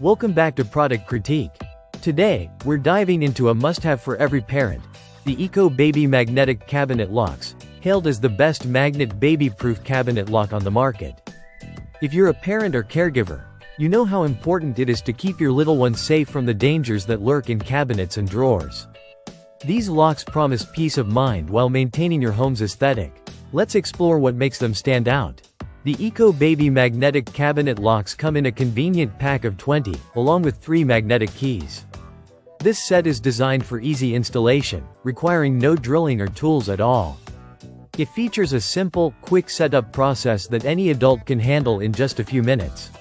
Welcome back to Product Critique. Today, we're diving into a must-have for every parent, the Eco Baby Magnetic Cabinet Locks, hailed as the best magnet baby-proof cabinet lock on the market. If you're a parent or caregiver, you know how important it is to keep your little ones safe from the dangers that lurk in cabinets and drawers. These locks promise peace of mind while maintaining your home's aesthetic. Let's explore what makes them stand out. The Eco Baby Magnetic Cabinet Locks come in a convenient pack of 20, along with 3 magnetic keys. This set is designed for easy installation, requiring no drilling or tools at all. It features a simple, quick setup process that any adult can handle in just a few minutes.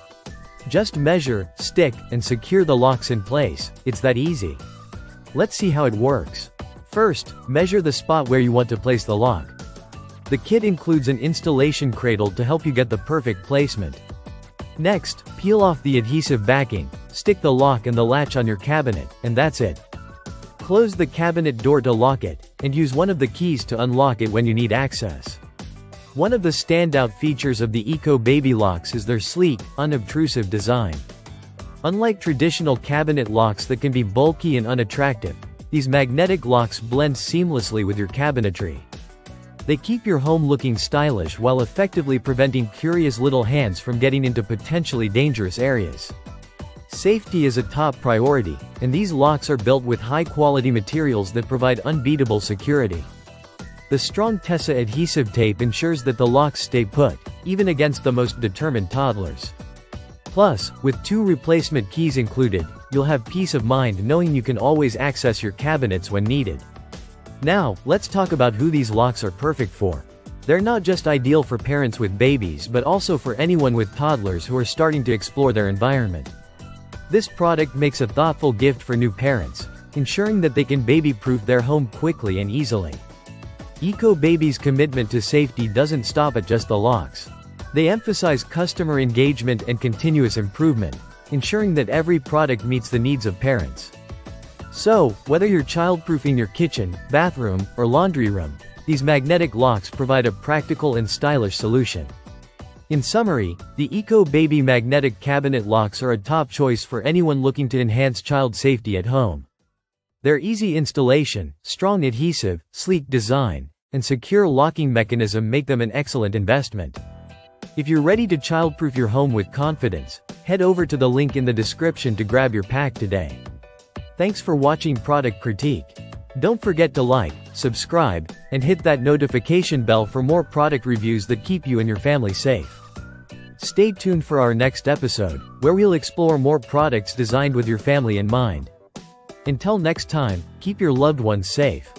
Just measure, stick, and secure the locks in place. It's that easy. Let's see how it works. First, measure the spot where you want to place the lock. The kit includes an installation cradle to help you get the perfect placement. Next, peel off the adhesive backing, stick the lock and the latch on your cabinet, and that's it. Close the cabinet door to lock it, and use one of the keys to unlock it when you need access. One of the standout features of the Eco Baby locks is their sleek, unobtrusive design. Unlike traditional cabinet locks that can be bulky and unattractive, these magnetic locks blend seamlessly with your cabinetry. They keep your home looking stylish while effectively preventing curious little hands from getting into potentially dangerous areas. Safety is a top priority, and these locks are built with high-quality materials that provide unbeatable security. The strong Tesa adhesive tape ensures that the locks stay put, even against the most determined toddlers. Plus, with 2 replacement keys included, you'll have peace of mind knowing you can always access your cabinets when needed. Now, let's talk about who these locks are perfect for. They're not just ideal for parents with babies but also for anyone with toddlers who are starting to explore their environment. This product makes a thoughtful gift for new parents, ensuring that they can baby-proof their home quickly and easily. Eco Baby's commitment to safety doesn't stop at just the locks. They emphasize customer engagement and continuous improvement, ensuring that every product meets the needs of parents. So, whether you're childproofing your kitchen, bathroom, or laundry room, these magnetic locks provide a practical and stylish solution. In summary, the Eco Baby Magnetic Cabinet Locks are a top choice for anyone looking to enhance child safety at home. Their easy installation, strong adhesive, sleek design, and secure locking mechanism make them an excellent investment. If you're ready to childproof your home with confidence, head over to the link in the description to grab your pack today. Thanks for watching Product Critique. Don't forget to like, subscribe, and hit that notification bell for more product reviews that keep you and your family safe. Stay tuned for our next episode, where we'll explore more products designed with your family in mind. Until next time, keep your loved ones safe.